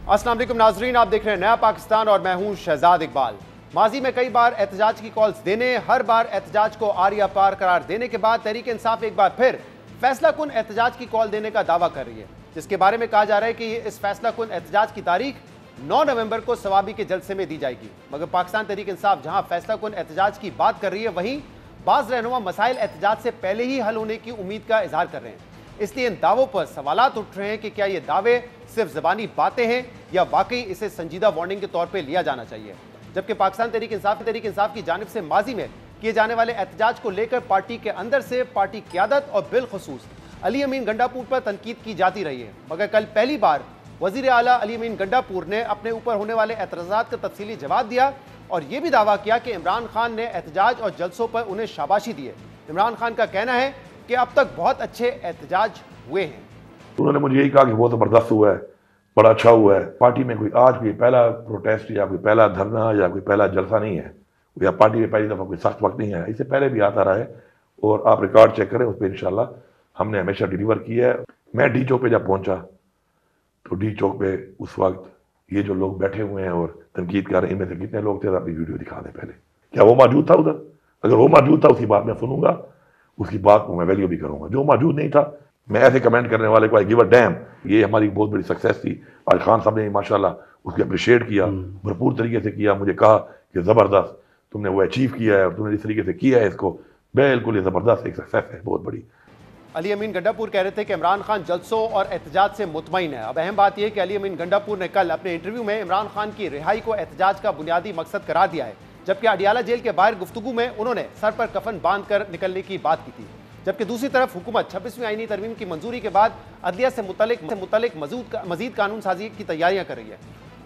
अस्सलाम वालेकुम नाजरीन, आप देख रहे हैं नया पाकिस्तान और मैं हूं शहजाद इकबाल। माजी में कई बार एहतजाज की कॉल्स देने, हर बार एहतजाज को आरिया पार करार देने के बाद तहरीक इंसाफ एक बार फिर फैसला कुन एहतजाज की कॉल देने का दावा कर रही है, जिसके बारे में कहा जा रहा है कि इस फैसला कुन एहतजाज की तारीख 9 नवंबर को सवाबी के जलसे में दी जाएगी। मगर पाकिस्तान तहरीक इंसाफ जहां फैसला कुन एहतजाज की बात कर रही है, वहीं बाज रहनुमा मसाइल एहतजाज से पहले ही हल होने की उम्मीद का इजहार कर रहे हैं। इसलिए इन दावों पर सवालात उठ रहे हैं कि क्या ये दावे सिर्फ जबानी बातें हैं या वाकई इसे संजीदा वार्निंग के तौर पर लिया जाना चाहिए। जबकि पाकिस्तान तहरीक इंसाफ की जानिब से माजी में किए जाने वाले एहतजाज को लेकर पार्टी के अंदर से पार्टी क़यादत और बिलखुसूस अली अमीन गंडापुर पर तनकीद की जाती रही है। मगर कल पहली बार वजीर आला अली अमीन गंडापुर ने अपने ऊपर होने वाले एतराज़ात का तफसीली जवाब दिया और यह भी दावा किया कि इमरान खान ने एहतजाज और जलसों पर उन्हें शाबाशी दी है। इमरान खान का कहना है कि अब तक बहुत अच्छे एहतजाज हुए हैं। उन्होंने मुझे यही कहा कि बहुत ज़बरदस्त हुआ है, बड़ा अच्छा हुआ है। पार्टी में कोई आज कोई पहला प्रोटेस्ट या कोई पहला धरना या कोई पहला जलसा नहीं है, या पार्टी में पहली दफ़ा कोई सख्त वक्त नहीं है। इससे पहले भी आता रहा है और आप रिकॉर्ड चेक करें, उस पर इंशाल्लाह हमने हमेशा डिलीवर किया है। मैं डी चौक पे जब पहुंचा तो डी चौक पे उस वक्त ये जो लोग बैठे हुए हैं और तनकीद कर रहे हैं, इनमें से कितने लोग थे, अपनी वीडियो दिखा दें पहले। क्या वो मौजूद था उधर? अगर वो मौजूद था उसकी बात मैं सुनूंगा, उसकी बात को मैं वैल्यू भी करूंगा। जो मौजूद नहीं था, मैं ऐसे कमेंट करने वाले को आई गिव अ डैम। ये हमारी बहुत बड़ी सक्सेस थी। आज खान साहब ने माशाल्लाह उसकी अप्रिशिएट किया, भरपूर तरीके से किया। मुझे कहा कि ज़बरदस्त तुमने वो अचीव किया है और तुमने इस तरीके से किया है इसको, बिल्कुल ये ज़बरदस्त एक सक्सेस है, बहुत बड़ी। अली अमीन गंडापुर कह रहे थे कि इमरान खान जलसों और एहतजाज से मुतमईन है। अब अहम बात यह कि अली अमीन गंडापुर ने कल अपने इंटरव्यू में इमरान खान की रिहाई को एहतजाज का बुनियादी मकसद करार दिया है, जबकि अडियाला जेल के बाहर गुफ्तगू में उन्होंने सर पर कफन बांध कर निकलने की बात की थी। जबकि दूसरी तरफ हुकूमत 26वीं आईनी तरमीम की मंजूरी के बाद अदलिया से मुतल्लिक मजीद कानून साजी की तैयारियां कर रही है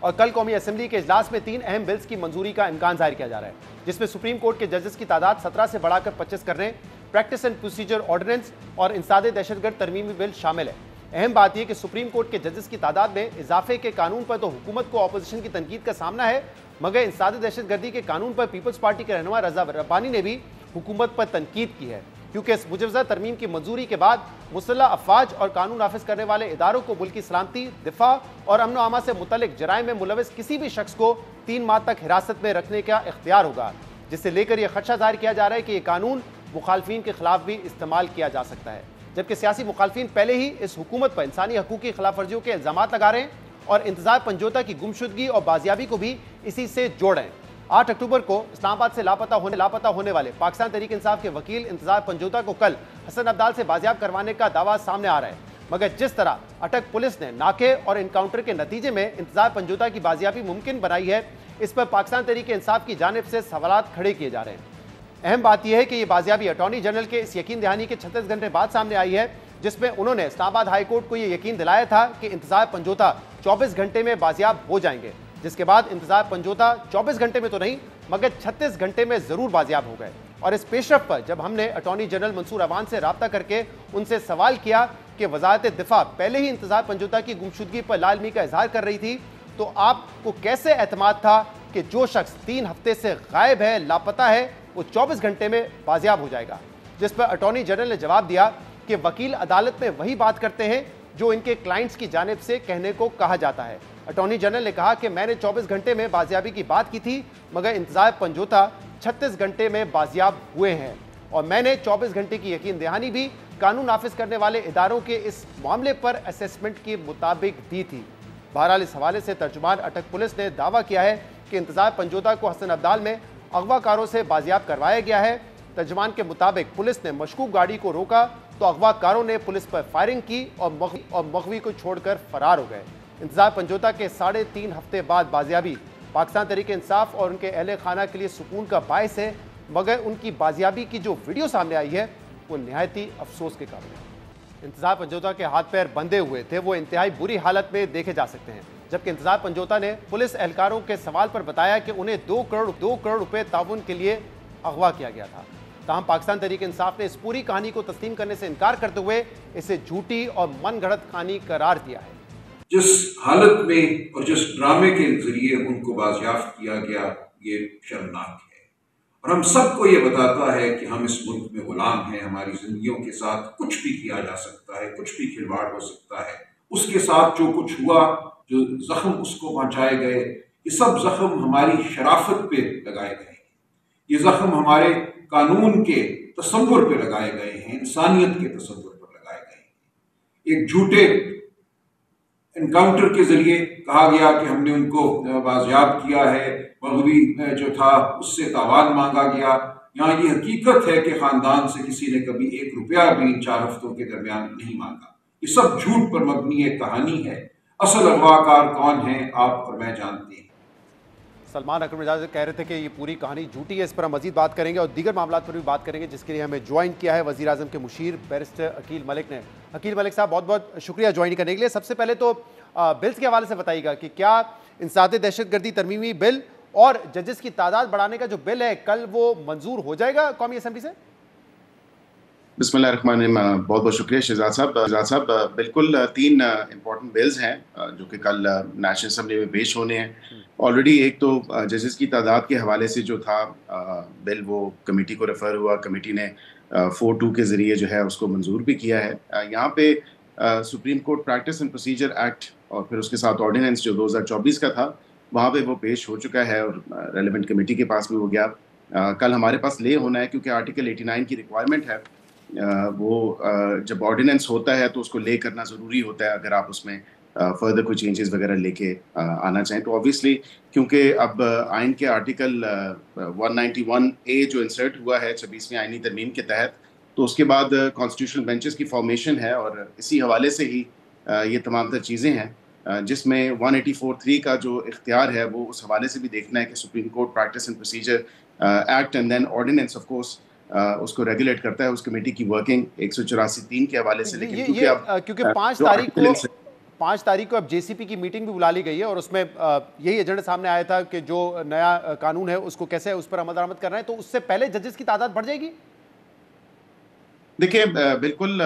और कल कौमी असम्बली के इजलास में 3 अहम बिल्स की मंजूरी का इम्कान जाहिर किया जा रहा है, जिसमें सुप्रीम कोर्ट के जजेस की तादाद 17 से बढ़ाकर 25 करने, प्रैक्टिस एंड प्रोसीजर ऑर्डिनेंस और इंसादे दहशतगर्द तरमीमी बिल शामिल है। अहम बात यह कि सुप्रीम कोर्ट के जजेस की तादाद में इजाफे के कानून पर तो हुकूमत को अपोजिशन की तनकीद का सामना है, मगर इंसादे दहशतगर्दी के कानून पर पीपल्स पार्टी के रहनुमा रजा रब्बानी ने भी हुकूमत पर तनकीद की है, क्योंकि इस मुजवजा तरमीम की मंजूरी के बाद मुसल्लह अफवाज और कानून नाफिज करने वाले इदारों को मुल्की सलामती, दिफा और अमन आमा से मुतल्लिक जराइम में मुलविस किसी भी शख्स को 3 माह तक हिरासत में रखने का इख्तियार होगा, जिससे लेकर यह खदशा जाहिर किया जा रहा है कि यह कानून मुखालफिन के खिलाफ भी इस्तेमाल किया जा सकता है। जबकि सियासी मुखालफिन पहले ही इस हुकूमत पर इंसानी हकूक़ की खिलाफ वर्जियों के इल्ज़ाम लगा रहे हैं और इंतज़ार पंजोता की गुमशुदगी और बाजियाबी को भी इसी से जोड़ रहे हैं। 8 अक्टूबर को इस्लामाबाद से लापता होने वाले पाकिस्तान तहरीक इंसाफ के वकील इंतज़ार पंजोता को कल हसन अब्दाल से बाजियाब करवाने का दावा सामने आ रहा है, मगर जिस तरह अटक पुलिस ने नाके और इनकाउंटर के नतीजे में इंतज़ार पंजोता की बाजियाबी मुमकिन बनाई है, इस पर पाकिस्तान तहरीक इंसाफ की जानिब से सवालात खड़े किए जा रहे हैं। अहम बात यह है कि यह बाजियाबी अटॉर्नी जनरल के इस यकीन दहानी के 36 घंटे बाद सामने आई है, जिसमें उन्होंने इस्लामाबाद हाई कोर्ट को यह यकीन दिलाया था कि इंतज़ार पंजोता 24 घंटे में बाजियाब हो जाएंगे, जिसके बाद इंतज़ार पंजोता 24 घंटे में तो नहीं मगर 36 घंटे में ज़रूर बाजियाब हो गए। और इस पेशरफ पर जब हमने अटॉर्नी जनरल मंसूर अवान से रब्ता करके उनसे सवाल किया कि वजारत दिफा पहले ही इंतज़ार पंजोता की गुमशुदगी पर लालमी का इजहार कर रही थी, तो आपको कैसे एतमाद था कि जो शख्स 3 हफ्ते से गायब है, लापता है, वो 24 घंटे में बाजियाब हो जाएगा? जिस पर अटॉर्नी जनरल ने जवाब दिया कि वकील अदालत में वही बात करते हैं जो इनके क्लाइंट्स की जानिब से कहने को कहा जाता है। अटॉर्नी जनरल ने कहा कि मैंने 24 घंटे में बाजियाबी की बात की थी, मगर इंतज़ार पंजोता 36 घंटे में बाजियाब हुए हैं और मैंने 24 घंटे की यकीन दहानी भी कानून नाफिज करने वाले इदारों के इस मामले पर असेसमेंट के मुताबिक दी थी। बहरहाल इस हवाले से तर्जुमान अटक पुलिस ने दावा किया है कि इंतज़ार पंजोता को हसन अब्दाल में अगवाकारों से बाजियाब करवाया गया है। तर्जुमान के मुताबिक पुलिस ने मशकूक गाड़ी को रोका तो अगवाकारों ने पुलिस पर फायरिंग की और मगवी को छोड़कर फरार हो गए। इंतज़ार पंजोता के 3.5 हफ्ते बाद बाजियाबी पाकिस्तान तहरीक इंसाफ और उनके अहले खाना के लिए सुकून का बायस है, मगर उनकी बाजियाबी की जो वीडियो सामने आई है वो नहायत ही अफसोस के काबिल है। इंतज़ार पंजोता के हाथ पैर बंधे हुए थे, वो इंतहाई बुरी हालत में देखे जा सकते हैं। जबकि इंतज़ार पंजोता ने पुलिस एहलकारों के सवाल पर बताया कि उन्हें 2 करोड़ रुपए ताउन के लिए अगवा किया गया था। ताहम पाकिस्तान तहरीक इंसाफ ने इस पूरी कहानी को तस्लीम करने से इनकार करते हुए इसे झूठी और मनगढ़ंत कहानी करार दिया है। जिस हालत में और जिस ड्रामे के जरिए उनको बाजियाफ्त किया गया, ये शर्मनाक है और हम सबको ये बताता है कि हम इस मुल्क में गुलाम हैं। हमारी जिंदगियों के साथ कुछ भी किया जा सकता है, कुछ भी खिलवाड़ हो सकता है। उसके साथ जो कुछ हुआ जो जख्म उसको पहुंचाए गए, ये सब जख्म हमारी शराफत पे लगाए गए हैं, ये जख्म हमारे कानून के तसव्वुर पे लगाए गए हैं, इंसानियत के तसव्वुर पर लगाए गए हैं। एक झूठे एनकाउंटर के जरिए कहा गया कि हमने उनको बाजियाब किया है, मगवी जो था उससे तावान मांगा गया। यहाँ ये हकीकत है कि खानदान से किसी ने कभी 1 रुपया भी इन 4 हफ्तों के दरमियान नहीं मांगा। ये सब झूठ पर मबनी एक कहानी है। असल अगवाकार कौन है, आप और मैं जानते हैं। सलमान अकबर मिर्जा कह रहे थे कि ये पूरी कहानी झूठी है। इस पर हम मजीद बात करेंगे और दीगर मामलों पर भी बात करेंगे, जिसके लिए हमें ज्वाइन किया है वज़ीर आज़म के मुशीर बैरिस्टर अकील मलिक ने। अकील मलिक साहब, बहुत बहुत शुक्रिया ज्वाइन करने के लिए। सबसे पहले तो बिल्स के हवाले से बताइएगा कि क्या इंसदाद दहशतगर्दी तरमीमी बिल और जजेस की तादाद बढ़ाने का जो बिल है, कल वो मंजूर हो जाएगा कौमी असम्बली से? बिस्मिल्लाहिर्रहमानिर्रहीम। बहुत बहुत शुक्रिया शहजाद साहब। बिल्कुल 3 इम्पॉर्टेंट बिल्स हैं जो कि कल नेशनल असम्बली में पेश होने हैं। ऑलरेडी एक तो जजेस की तादाद के हवाले से जो था बिल, वो कमेटी को रेफर हुआ, कमेटी ने 4-2 के ज़रिए जो है उसको मंजूर भी किया है। यहाँ पे supreme court practice and procedure act और फिर उसके साथ ऑर्डिनेंस जो 2024 का था, वहाँ पे वो पेश हो चुका है और रेलिवेंट कमेटी के पास भी हो गया। कल हमारे पास ले होना है क्योंकि आर्टिकल 89 की रिक्वायरमेंट है। वो जब ऑर्डिनेंस होता है तो उसको ले करना ज़रूरी होता है अगर आप उसमें फर्दर कोई चेंजेस वगैरह लेके आना चाहें तो। ऑब्वियसली क्योंकि अब आइन के आर्टिकल 191A जो इंसर्ट हुआ है 26वीं आइनी तरमीम के तहत, तो उसके बाद कॉन्स्टिट्यूशनल बेंचेस की फॉर्मेशन है और इसी हवाले से ही ये तमाम तर चीज़ें हैं, जिसमें 184(3) का जो इख्तियार है वो उस हवाले से भी देखना है कि supreme court practice and procedure act and then ordinance of course उसको रेगुलेट करता है, उस कमेटी की वर्किंग 184(3) के हवाले से। लेकिन क्योंकि 5 तारीख को अब जेसीपी की मीटिंग भी बुला ली गई है और उसमें यही एजेंडा सामने आया था कि जो नया कानून है उसको कैसे उस पर अमल दरामद करना है, तो उससे पहले जजेस की तादाद बढ़ जाएगी। देखिए, बिल्कुल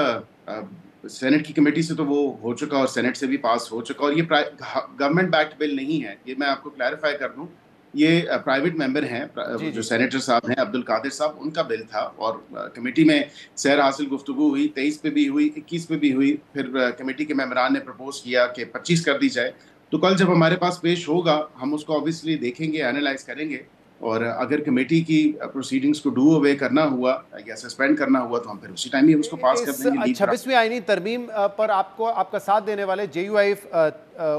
सेनेट की कमेटी से तो वो हो चुका और सेनेट से भी पास हो चुका और ये गवर्नमेंट बैक्ड बिल नहीं है, ये मैं आपको क्लैरिफाई कर दूं। ये प्राइवेट मेंबर हैं जो सेनेटर साहब हैं अब्दुल कादिर साहब, उनका बिल था और कमेटी में सैर हासिल गुफ्तगू हुई, 23 पे भी हुई, 21 पे भी हुई, फिर कमेटी के मेंबरान ने प्रपोज किया कि 25 कर दी जाए। तो कल जब हमारे पास पेश होगा हम उसको ऑब्वियसली देखेंगे, एनालाइज करेंगे और अगर कमेटी की प्रोसीडिंग्स को डू अवे करना हुआ या सस्पेंड करना हुआ तो हम फिर उसी टाइम ही उसको पास कर देंगे। 26वीं आईनी तरमीम पर आपका साथ देने वाले JUIF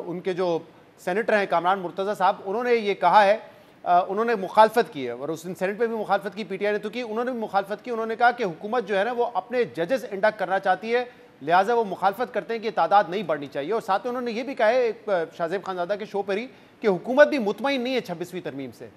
उनके जो सेनेटर हैं कामरान मुर्तज़ा साहब, उन्होंने ये कहा है, उन्होंने मुखालफत की है और उस दिन सेनेट में भी मुखालफत की, PTI ने तो की, उन्होंने भी मुखालफत की। उन्होंने कहा कि हुकूमत जो है ना वो अपने जजेस इंडक्ट करना चाहती है, लिहाजा वो मुखालफत करते हैं कि तादाद नहीं बढ़नी चाहिए। और साथ में उन्होंने ये भी कहा है एक शाहजेब खानजादा के शो पर ही कि हुकूमत भी मुतमईन नहीं है 26वीं तरमीम से।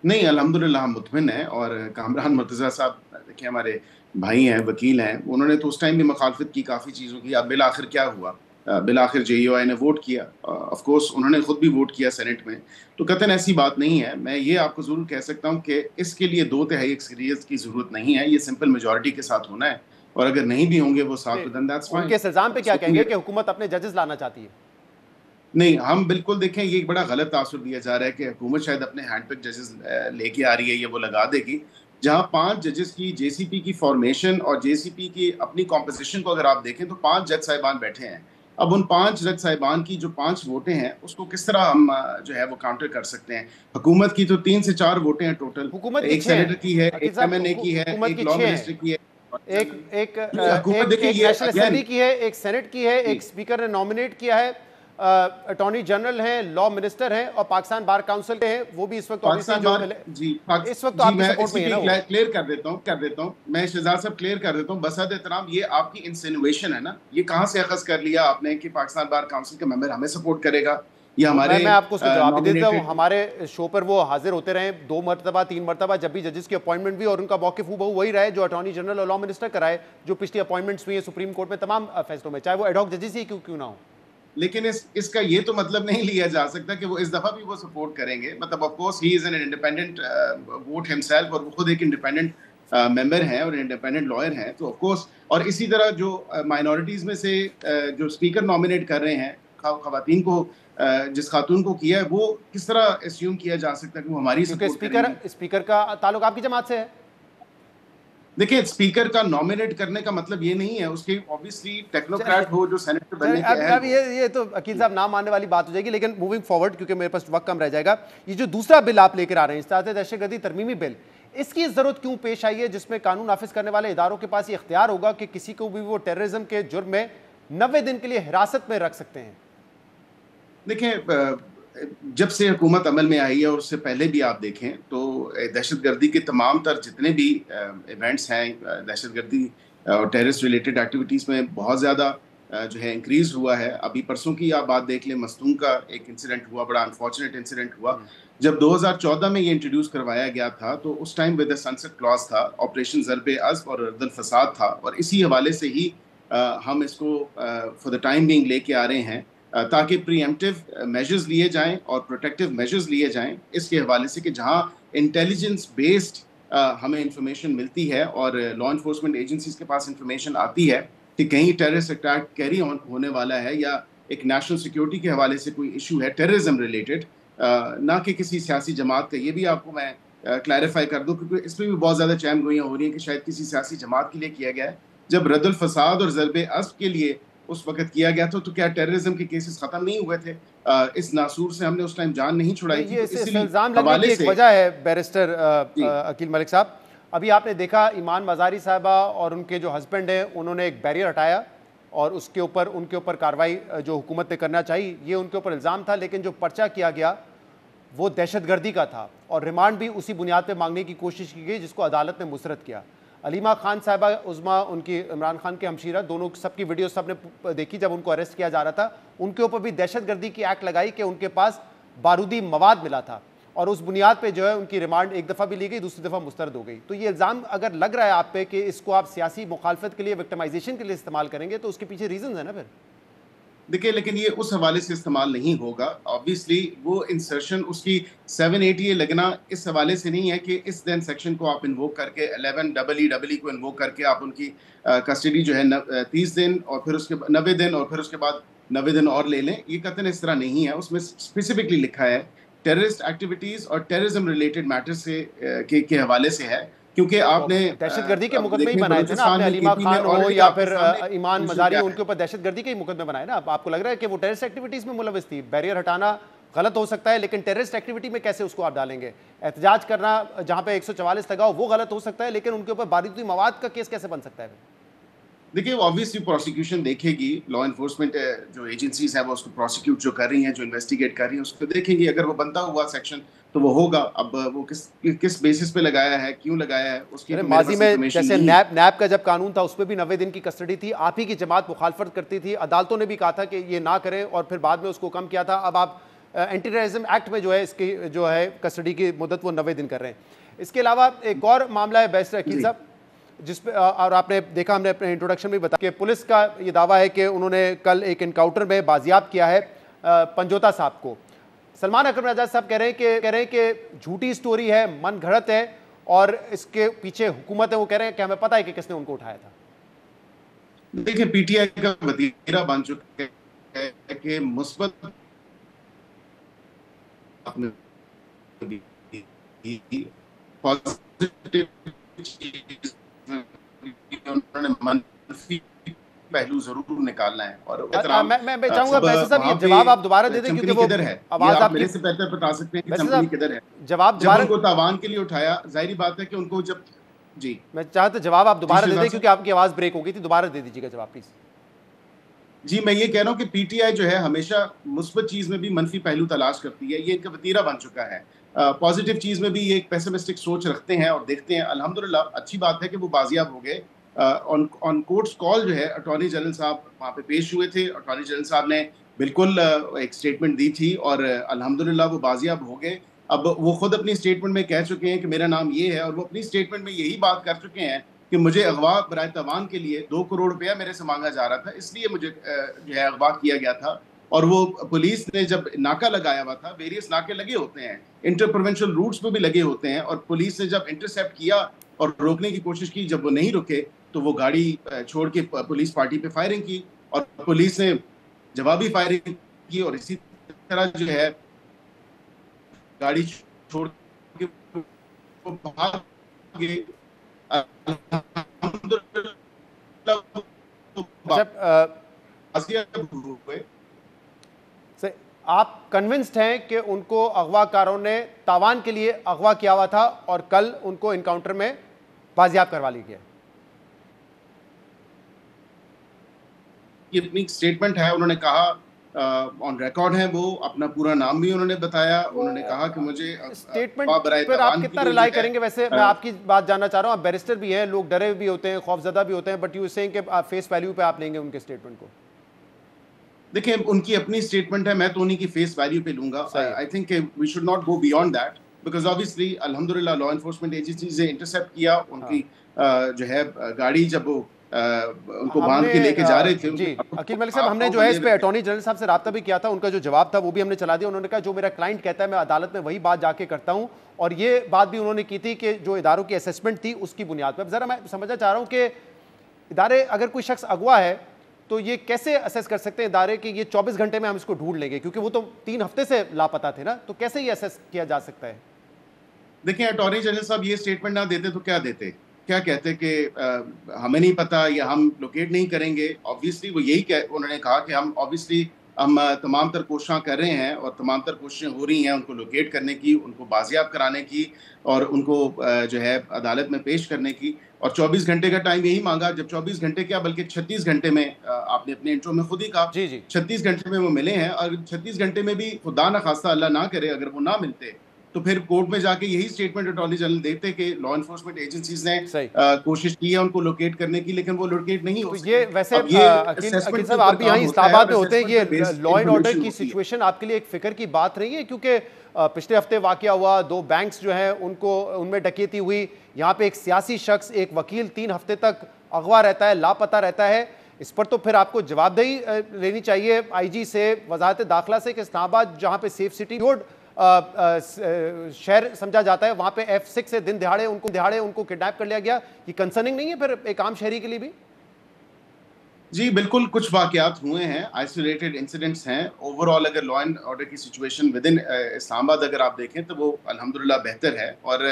नहीं, अल्हम्दुलिल्लाह हम मुतमिन हैं और कामरान मुर्तज़ा साहब देखिए हमारे भाई हैं, वकील हैं, उन्होंने तो उस टाइम भी मुखालफत की काफ़ी चीज़ों की। अब बिल आखिर क्या हुआ, बिल आखिर JUI ने वोट किया, ऑफ कोर्स उन्होंने खुद भी वोट किया सेनेट में, तो कतई ऐसी बात नहीं है। मैं ये आपको ज़रूर कह सकता हूँ कि इसके लिए 2/3 अक्सरियत की ज़रूरत नहीं है, ये सिंपल मेजॉरिटी के साथ होना है और अगर नहीं भी होंगे वो साथ, देन दैट्स फाइन। उनके इल्ज़ाम पे क्या कहेंगे कि हुकूमत अपने जजेस लाना चाहती है? नहीं, हम बिल्कुल देखें ये एक बड़ा गलत तासुर दिया जा रहा है कि हुकूमत शायद अपने हैंड पिक जजेस लेके आ रही है, ये वो लगा देगी। जहाँ 5 जजेस की JCP की फॉर्मेशन और JCP की अपनी कॉम्पोजिशन को अगर आप देखें तो 5 जज साहिबान बैठे हैं। अब उन 5 जज साहिबान की जो 5 वोटें हैं उसको किस तरह हम जो है वो काउंटर कर सकते हैं। हुकूमत की तो 3 से 4 वोटें हैं टोटल, एक सेनेटर की है, एक MNA की है, एक लॉ मिनिस्टर की है, एक नेशनल असेंबली की है, एक सेनेट की है, एक स्पीकर ने नॉमिनेट किया है, अटॉर्नी जनरल हैं, लॉ मिनिस्टर हैं और पाकिस्तान बार काउंसिल के हैं, वो भी इस वक्त इस वक्त तो आपकी सपोर्ट में है ना। क्लियर कर देता हूँ मैं शहजाद साहब, क्लियर कर देता हूँ बसद एहतराम, ये आपकी इंसिनुएशन है ना, ये कहाँ से अखज़ कर लिया आपने कि पाकिस्तान बार काउंसिल का मेंबर हमें सपोर्ट करेगा या हमारे। मैं आपको उसका जवाब दे देता हूँ, हमारे शो पर वो हाजिर होते रहे 2 मरतबा 3 मरतबा, जब भी जजेस की अपॉइंटमेंट भी और उनका मौक़िफ़ हूबहू वही रहा है जो अटॉर्नी जनरल और लॉ मिनिस्टर कराए, जो पिछली अपॉइंटमेंट्स हुई है सुप्रीम कोर्ट में तमाम फैसलों में, चाहे वो एडहॉक जजेस ही क्यों ना हो। लेकिन इसका ये तो मतलब नहीं लिया जा सकता कि वो इस दफा भी वो सपोर्ट करेंगे। मतलब of course he is an independent vote himself और वो खुद एक इंडिपेंडेंट मेंबर हैं और इंडिपेंडेंट लॉयर हैं, तो ऑफ कोर्स। और इसी तरह जो माइनॉरिटीज में से जो स्पीकर नॉमिनेट कर रहे हैं खवातीन को, जिस खातून को किया है, वो किस तरह एस्यूम किया जा सकता है कि वो हमारी स्पीकर का ताल्लुक आपकी जमात से है? देखिए, स्पीकर का नॉमिनेट करने का मतलब ये नहीं है उसके ऑब्वियसली टेक्नोक्रेट हो जो सेनेटर बनने के अहल अब ये तो अकील साहब नाम मानने वाली बात हो जाएगी, लेकिन मूविंग फॉरवर्ड क्योंकि मेरे पास वक्त कम रह जाएगा, ये जो दूसरा बिल आप लेकर आ रहे हैं इस्ताद दहशतगर्दी तरमीमी बिल, इसकी जरूरत क्यों पेश आई है जिसमें कानून नाफिज करने वाले इदारों के पास ये इख्तियार होगा कि किसी को भी वो टेररिज्म के जुर्म में 90 दिन के लिए हिरासत में रख सकते हैं? देखिए, जब से हुकूमत अमल में आई है और उससे पहले भी आप देखें तो दहशतगर्दी के तमाम तर जितने भी इवेंट्स हैं, दहशतगर्दी और टेररिस्ट रिलेटेड एक्टिविटीज़ में बहुत ज़्यादा जो है इंक्रीज हुआ है। अभी परसों की आप बात देख लें, मस्तूम का एक इंसिडेंट हुआ, बड़ा अनफॉर्चुनेट इंसिडेंट हुआ। जब 2014 में ये इंट्रोड्यूस करवाया गया था तो उस टाइम विद सनसेट क्लॉज था, ऑपरेशन ज़रबे अज़्ब और रद्दुल फसाद था, और इसी हवाले से ही हम इसको फॉर द टाइम बीइंग लेके आ रहे हैं ताकि प्रीएम्प्टिव मेजर्स लिए जाएं और प्रोटेक्टिव मेजर्स लिए जाएं, इसके हवाले से कि जहां इंटेलिजेंस बेस्ड हमें इंफॉर्मेशन मिलती है और लॉ इन्फोर्समेंट एजेंसीज के पास इंफॉर्मेशन आती है कि कहीं टेररिस्ट अटैक कैरी ऑन होने वाला है या एक नेशनल सिक्योरिटी के हवाले से कोई इशू है टेररिज्म रिलेटेड, ना कि किसी सियासी जमात का। ये भी आपको मैं क्लैरिफाई कर दूं क्योंकि इसमें भी बहुत ज़्यादा चैम गोइयाँ हो रही हैं कि शायद किसी सियासी जमात के लिए किया गया है। जब रद्दुल फसाद और ज़रबे अज़्ब के लिए उस वक्त किया गया था तो क्या टेररिज्म के केसेस खत्म नहीं हुए थे? इस नासूर से हमने उस टाइम जान नहीं छुड़ाई थी। ये इल्जाम लगने की एक वजह है बैरिस्टर अकील मलिक साहब। अभी आपने देखा ईमान मज़ारी साहबा और उनके जो हस्बैंड हैं उन्होंने एक बैरियर हटाया और उसके ऊपर उनके ऊपर कार्रवाई जो हुकूमत ने करना चाहिए ये उनके ऊपर इल्ज़ाम था, लेकिन जो पर्चा किया गया वो दहशतगर्दी का था और रिमांड भी उसी बुनियाद पर मांगने की कोशिश की गई जिसको अदालत ने मुसरत किया। अलीमा खान साहिबा उज़मा, उनकी इमरान खान के हमशीरा, दोनों सबकी वीडियो सबने देखी जब उनको अरेस्ट किया जा रहा था। उनके ऊपर भी दहशतगर्दी की एक्ट लगाई कि उनके पास बारूदी मवाद मिला था और उस बुनियाद पे जो है उनकी रिमांड एक दफ़ा भी ली गई, दूसरी दफ़ा मुस्तरद हो गई। तो ये इल्ज़ाम अगर लग रहा है आप पे कि इसको आप सियासी मुखालफत के लिए, विक्टिमाइजेशन के लिए इस्तेमाल करेंगे तो उसके पीछे रीज़न है ना फिर? देखिए, लेकिन ये उस हवाले से इस्तेमाल नहीं होगा। ऑब्वियसली वो इंसर्शन उसकी 780 लगना इस हवाले से नहीं है कि इस दिन सेक्शन को आप इन्वोक करके 11EE को इन्वोक करके आप उनकी कस्टडी जो है 30 दिन और फिर उसके 90 दिन और फिर उसके बाद 90 दिन और ले लें। ये कतई इस तरह नहीं है। उसमें स्पेसिफिकली लिखा है टेररिस्ट एक्टिविटीज़ और टेररिज्म रिलेटेड मैटर से के हवाले से है, क्योंकि आपने दहशतगर्दी के मुकदमे ही बनाए थे ना आपने, अलीमा खान हो या फिर ईमान मज़ारी, उनके ऊपर दहशतगर्दी के ही मुकदमे बनाए ना। आपको लग रहा है कि वो टेररिस्ट एक्टिविटीज़ में मुलविस थी? बैरियर हटाना गलत हो सकता है लेकिन टेररिस्ट एक्टिविटी में कैसे उसको आप डालेंगे? एहतजाज करना जहाँ पे 144 लगाओ वो गलत हो सकता है, लेकिन उनके ऊपर बारूदी मवाद का केस कैसे बन सकता है? देखिए, ऑब्वियसली प्रोसिक्यूशन देखेगी, लॉ इन्फोर्समेंट जो एजेंसीज है वो उसको प्रोसिक्यूट जो कर रही हैं, जो इन्वेस्टिगेट कर रही हैं, उसको देखेंगी। अगर वो बनता हुआ सेक्शन तो वो होगा। अब वो किस बेसिस पे लगाया है, क्यों लगाया है, उसकी माजी में जैसे नैब का जब कानून था उसमें भी 90 दिन की कस्टडी थी, आप ही की जमात मुखालफत करती थी, अदालतों ने भी कहा था कि ये ना करें और फिर बाद में उसको कम किया था। अब आप एंटी टेररिज्म एक्ट में जो है इसकी जो है कस्टडी की मुद्दत वो 90 दिन कर रहे हैं। इसके अलावा एक और मामला है बैरिस्टर अकील साहब जिसपे और आपने देखा, हमने अपने इंट्रोडक्शन में बताया कि पुलिस का ये दावा है कि उन्होंने कल एक इनकाउंटर में बाजियाब किया है पंजोता साहब को। सलमान अकरम आजाद साहब कह रहे हैं कि झूठी स्टोरी है, मन घड़त है और इसके पीछे हुकूमत है। वो कह रहे हैं कि हमें पता है कि किसने उनको उठाया था। देखिए, पीटीआई का वतीरा बन चुका है कि मुस्बत पॉजिटिव मंफी पहलू जरूर निकालना है। और मैं चाहूंगा बैरिस्टर साहब ये जवाब आप दोबारा दे दें क्योंकि वो आवाज आप मेरे से बेहतर बता सकते हैं कि कंपनी किधर है। जवाब जब उनको तावान के लिए उठाया, जाहिर बात है कि उनको जब जी मैं चाहता जवाब आप दोबारा दे दें क्योंकि आपकी आवाज ब्रेक हो गई थी। दोबारा दे दीजिएगा जवाब प्लीज। जी, मैं ये कह रहा हूँ कि पीटीआई जो है हमेशा मुस्बत चीज में भी मनफी पहलू तलाश करती है। ये इनका वतीरा बन चुका है। पॉजिटिव चीज में भी ये एक पेसिमिस्टिक सोच रखते हैं और देखते हैं। अल्हम्दुलिल्लाह अच्छी बात है कि वो बाजियाब हो गए। ऑन कोर्ट्स कॉल जो है अटॉर्नी जनरल साहब वहाँ पे पेश हुए थे। अटॉर्नी जनरल साहब ने बिल्कुल एक स्टेटमेंट दी थी और अल्हम्दुलिल्लाह वो बाजियाब हो गए। अब वो खुद अपनी स्टेटमेंट में कह चुके हैं कि मेरा नाम ये है और वो अपनी स्टेटमेंट में यही बात कर चुके हैं कि मुझे अगवा बराए तवान के लिए 2 करोड़ रुपया मेरे से मांगा जा रहा था, इसलिए मुझे जो है अगवा किया गया था। और वो पुलिस ने जब नाका लगाया हुआ था, वेरियस नाके लगे होते हैं, इंटर प्रोविंशियल रूट्स पे भी लगे होते हैं, और पुलिस ने जब इंटरसेप्ट किया और रोकने की कोशिश की, जब वो नहीं रुके तो वो गाड़ी छोड़ के पुलिस पार्टी पे फायरिंग की और पुलिस ने जवाबी फायरिंग की और इसी तरह जो है गाड़ी छोड़ के भाग गए। आप कन्विंस्ड हैं कि उनको अगवाकारों ने तावान के लिए अगवा किया हुआ था और कल उनको इनकाउंटर में बाजियाब करवा लिया गया? ये अपनी स्टेटमेंट है, उन्होंने कहा ऑन रिकॉर्ड है, वो अपना पूरा नाम भी उन्होंने बताया। उन्होंने कहा कि मुझे स्टेटमेंट पर आप कितना रिलाई करेंगे? वैसे मैं आपकी बात जानना चाह रहा हूं, आप बैरिस्टर भी हैं, लोग डरे भी होते हैं, खौफजदा भी होते हैं, बट यू सेइंग कि आप फेस वैल्यू पे आप लेंगे उनके स्टेटमेंट को? देखिए, उनकी अपनी स्टेटमेंट है, मैं तो उन्हीं की फेस वैल्यू पे लूंगा। I think we should not go beyond that, because obviously अल्हम्दुलिल्लाह लॉ एनफोर्समेंट एजेंसीज ने इंटरसेप्ट किया उनकी जो है गाड़ी, जब वो उनको बांध के लेके जा रहे थे। जी अकील मलिक साहब, हमने जो है इस पे अटॉर्नी जनरल साहब से राब्ता भी किया था, उनका जो जवाब था वो भी हमने चला दिया। उन्होंने कहा जो मेरा क्लाइंट कहता है मैं अदालत में वही बात जाके करता हूं, और ये बात भी उन्होंने की थी कि जो इदारों की असेसमेंट थी उसकी बुनियाद पर। जरा मैं समझना चाह रहा हूं कि इदारे, अगर कोई शख्स अगवा है तो ये कैसे असेस कर सकते हैं इदारे कि ये 24 घंटे में हम इसको ढूंढ लेंगे, क्योंकि वो तो 3 हफ्ते से लापता थे ना, तो कैसे ये असेस किया जा सकता है? देखिए, अटॉर्नी जनरल साहब ये स्टेटमेंट ना देते तो क्या देते, क्या कहते कि हमें नहीं पता या हम लोकेट नहीं करेंगे। ऑब्वियसली वो यही उन्होंने कहा कि हम ऑब्वियसली हम तमाम तर कोशिशें कर रहे हैं और तमाम तर कोशिशें हो रही हैं उनको लोकेट करने की, उनको बाजियाब कराने की और उनको जो है अदालत में पेश करने की। और 24 घंटे का टाइम यही मांगा, जब 24 घंटे क्या बल्कि 36 घंटे में, आपने अपने इंट्रो में खुद ही कहा 36 घंटे में वो मिले हैं। और 36 घंटे में भी खुदा ना खास्ता अल्लाह ना करे अगर वो ना मिलते तो फिर कोर्ट में जाके यही स्टेटमेंट अटॉर्नी जनरल देते कि लॉ एनफोर्समेंट एजेंसीज ने कोशिश की है उनको लोकेट करने की, लेकिन वो लोकेट नहीं हो सके। ये वैसे अकील साहब, आप भी यहाँ इस्लामाबाद में होते हैं, ये लॉ एंड ऑर्डर की सिचुएशन आपके लिए एक फिक्र की बात रही है? क्योंकि पिछले हफ्ते वाकया हुआ, 2 बैंक्स जो हैं उनको उनमें डकैती हुई, यहाँ पे एक सियासी शख्स, एक वकील 3 हफ्ते तक अगवा रहता है, लापता रहता है। इस पर तो फिर आपको जवाबदेही लेनी चाहिए आईजी से, वजारत दाखिला से, कि इस्लामाबाद जहाँ पे सेफ सिटी रोड शहर समझा जाता है, वहां पे F6 से दिन दिहाड़े उनको किडनैप कर लिया गया। ये कंसर्निंग नहीं है फिर एक आम शहरी के लिए भी? जी बिल्कुल, कुछ वाकयात हुए हैं, आइसोलेटेड इंसिडेंट्स हैं। ओवरऑल अगर लॉ एंड ऑर्डर की सिचुएशन विद इन इस्लामाबाद अगर आप देखें तो वो अल्हम्दुलिल्लाह बेहतर है। और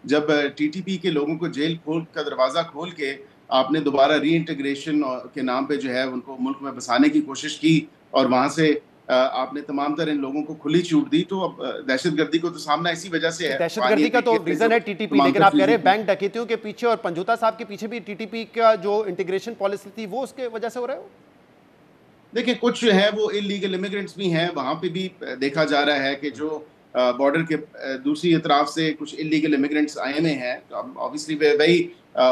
जब टीटीपी के लोगों को जेल का दरवाज़ा खोल के आपने दोबारा री इंटीग्रेशन के नाम पे जो है उनको मुल्क में बसाने की कोशिश की और वहाँ से आपने तमाम तरह इन लोगों को खुली छूट दी, तो अब दहशतगर्दी को तो सामना इसी वजह से है। दहशतगर्दी का तो रीजन है टीटीपी, लेकिन आप कह रहे हैं बैंक डकैतियों के पीछे और पंजोता साहब के पीछे भी टीटीपी का जो इंटीग्रेशन पॉलिसी थी वो उसके वजह से हो रहा है? देखिए, कुछ है वो इलीगल इमिग्रेंट्स भी हैं, वहाँ पे भी देखा जा रहा है कि जो बॉर्डर के दूसरी तरफ से कुछ इलीगल इमिग्रेंट्स आए हुए हैं। ऑब्वियसली वही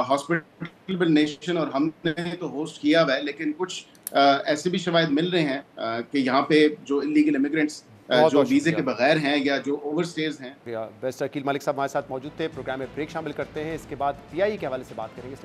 हॉस्पिटल नेशन और हमने तो होस्ट किया हुआ है, लेकिन कुछ ऐसे भी शवायद मिल रहे हैं कि यहाँ पे जो इलीगल इमिग्रेंट्स जो वीजे के बगैर हैं या जो ओवरस्टेज हैं। बेस्ट अकील मलिक साहब हमारे साथ मौजूद थे। प्रोग्राम में ब्रेक शामिल करते हैं, इसके बाद पीआई के हवाले से बात करेंगे।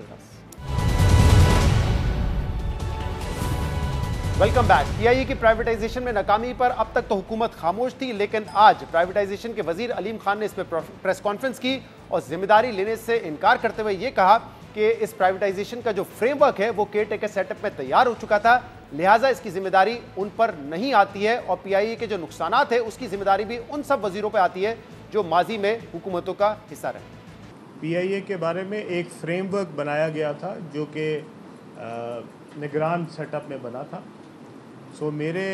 Welcome back. पीआईए की प्राइवेटाइजेशन में नाकामी पर अब तक तो हुकूमत खामोश थी, लेकिन आज प्राइवेटाइजेशन के वजीर अलीम खान ने इस पर प्रेस कॉन्फ्रेंस की और जिम्मेदारी लेने से इनकार करते हुए ये कहा कि इस प्राइवेटाइजेशन का जो फ्रेमवर्क है वो केयर टेकर सेटअप में तैयार हो चुका था, लिहाजा इसकी जिम्मेदारी उन पर नहीं आती है और पीआईए के जो नुकसानात है उसकी जिम्मेदारी भी उन सब वजीरों पर आती है जो माजी में हुकूमतों का हिस्सा रहे। पीआईए के बारे में एक फ्रेमवर्क बनाया गया था जो कि निगरान सेटअप में बना था। सो मेरे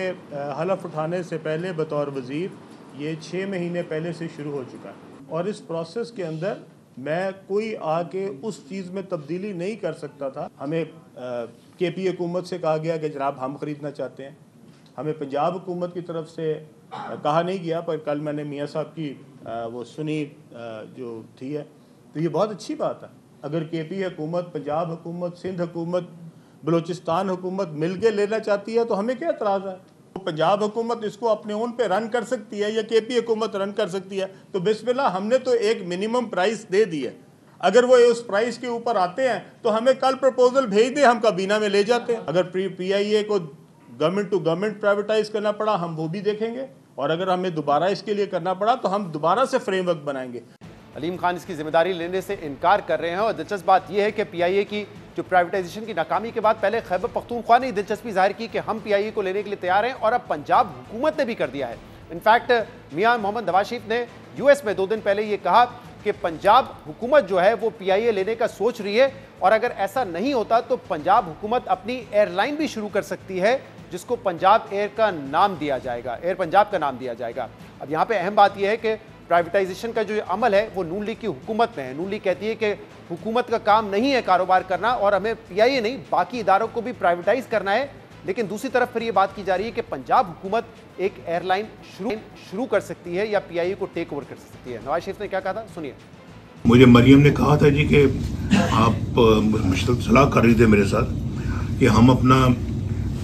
हलफ उठाने से पहले बतौर वज़ीर ये 6 महीने पहले से शुरू हो चुका है और इस प्रोसेस के अंदर मैं कोई आके उस चीज़ में तब्दीली नहीं कर सकता था। हमें केपी हुकूमत से कहा गया कि जनाब हम ख़रीदना चाहते हैं, हमें पंजाब हुकूमत की तरफ से कहा नहीं गया, पर कल मैंने मियाँ साहब की वो सुनी जो थी है, तो ये बहुत अच्छी बात है। अगर केपी हुकूमत, पंजाब हुकूमत, सिंध हुकूमत, बलूचिस्तान हुकूमत मिल के लेना चाहती है तो हमें क्या एतराज़ है? तो पंजाब हुकूमत इसको अपने ओन पे रन कर सकती है या केपी हुकूमत रन कर सकती है, तो बिस्मिल्लाह, हमने तो एक मिनिमम प्राइस दे दी है। अगर वो उस प्राइस के ऊपर आते हैं तो हमें कल प्रपोजल भेज दें, हम काबीना में ले जाते हैं। अगर पीआईए को गवर्नमेंट टू गवर्नमेंट प्राइवेटाइज करना पड़ा हम वो भी देखेंगे, और अगर हमें दोबारा इसके लिए करना पड़ा तो हम दोबारा से फ्रेमवर्क बनाएंगे। अलीम खान इसकी जिम्मेदारी लेने से इनकार कर रहे हैं और दिलचस्प बात यह है कि पीआईए की जो प्राइवेटाइजेशन की नाकामी के बाद पहले खैबर पख्तूनख्वा ने दिलचस्पी जाहिर की कि हम पीआईए को लेने के लिए तैयार हैं, और अब पंजाब हुकूमत ने भी कर दिया है। इनफैक्ट मियां मोहम्मद नवाज शरीफ ने यूएस में 2 दिन पहले ये कहा कि पंजाब हुकूमत जो है वो पीआईए लेने का सोच रही है, और अगर ऐसा नहीं होता तो पंजाब हुकूमत अपनी एयरलाइन भी शुरू कर सकती है जिसको पंजाब एयर का नाम दिया जाएगा, एयर पंजाब का नाम दिया जाएगा। अब यहाँ पे अहम बात यह है कि प्राइवेटाइजेशन का जो अमल है वो नून लीग की हुकूमत में है। नून लीग कहती है कि हुकूमत का काम नहीं है कारोबार करना और हमें पीआईए नहीं बाकी इदारों को भी प्राइवेटाइज करना है, लेकिन दूसरी तरफ फिर ये बात की जा रही है कि पंजाब हुकूमत एक एयरलाइन शुरू कर सकती है या पीआईए को टेक ओवर कर सकती है। नवाज शरीफ ने क्या कहा था, सुनिए। मुझे मरियम ने कहा था जी कि आप मुश्किल सलाह कर रही थे मेरे साथ कि हम अपना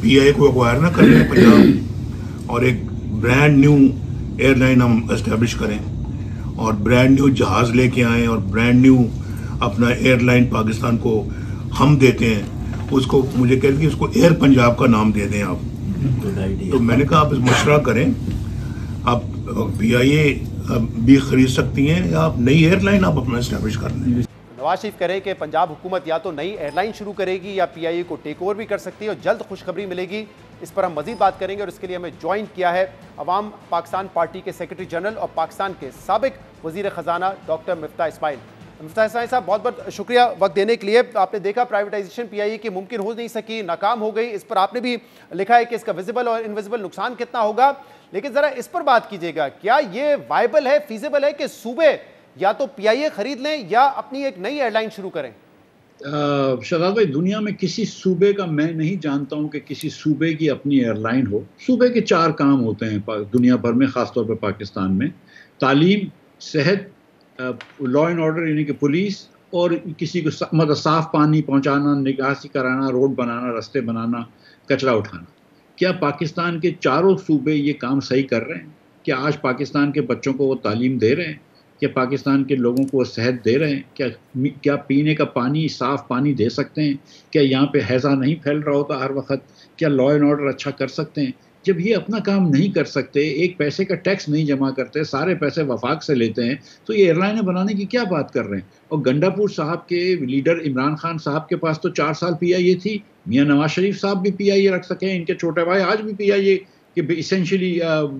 पीआईए को एक्वायर ना करें पंजाब और एक ब्रांड न्यू एयरलाइन हम एस्टेब्लिश करें और ब्रांड न्यू जहाज़ लेके आएँ और ब्रांड न्यू अपना एयरलाइन पाकिस्तान को हम देते हैं। उसको मुझे कहते कि उसको एयर पंजाब का नाम दे दें आप। तो मैंने कहा आप मशवरा करें, आप पीआईए भी खरीद सकती हैं या आप नई एयरलाइन आप अपना एस्टैब्लिश कर लें। नवाज शरीफ कह रहे हैं कि पंजाब हुकूमत या तो नई एयरलाइन शुरू करेगी या पीआईए को टेक ओवर भी कर सकती है और जल्द खुशखबरी मिलेगी। इस पर हम मजीद बात करेंगे और इसके लिए हमें ज्वाइन किया है अवाम पाकिस्तान पार्टी के सेक्रेटरी जनरल और पाकिस्तान के साबिक वजीर खजाना डॉक्टर मिफ्ताह इस्माइल। मिफ्ताह इस्माइल साहब, बहुत बहुत शुक्रिया वक्त देने के लिए। आपने देखा प्राइवेटाइजेशन पीआईए की मुमकिन हो नहीं सकी, नाकाम हो गई। इस पर आपने भी लिखा है कि इसका विजिबल और इनविजिबल नुकसान कितना होगा, लेकिन जरा इस पर बात कीजिएगा, क्या ये वायबल है, फीजिबल है कि सूबे या तो पीआईए खरीद लें या अपनी एक नई एयरलाइन शुरू करें? शहजाद भाई, दुनिया में किसी सूबे का मैं नहीं जानता हूं कि किसी सूबे की अपनी एयरलाइन हो। सूबे के 4 काम होते हैं दुनिया भर में, खासतौर पर पाकिस्तान में: तालीम, सेहत, लॉ एंड ऑर्डर यानी कि पुलिस, और किसी को मतलब साफ पानी पहुंचाना, निकासी कराना, रोड बनाना, रास्ते बनाना, कचरा उठाना। क्या पाकिस्तान के चारों सूबे ये काम सही कर रहे हैं? क्या आज पाकिस्तान के बच्चों को वो तालीम दे रहे हैं? क्या पाकिस्तान के लोगों को वो सेहत दे रहे हैं? क्या पीने का पानी, साफ पानी दे सकते हैं? क्या यहाँ पे हैजा नहीं फैल रहा होता हर वक्त? क्या लॉ एंड ऑर्डर अच्छा कर सकते हैं? जब ये अपना काम नहीं कर सकते, एक पैसे का टैक्स नहीं जमा करते, सारे पैसे वफाक से लेते हैं, तो ये एयरलाइनें बनाने की क्या बात कर रहे हैं? और गंडापुर साहब के लीडर इमरान खान साहब के पास तो 4 साल पीआईए थी। मियां नवाज शरीफ साहब भी पीआईए रख सके, इनके छोटे भाई आज भी पीआईए के इसेंशियली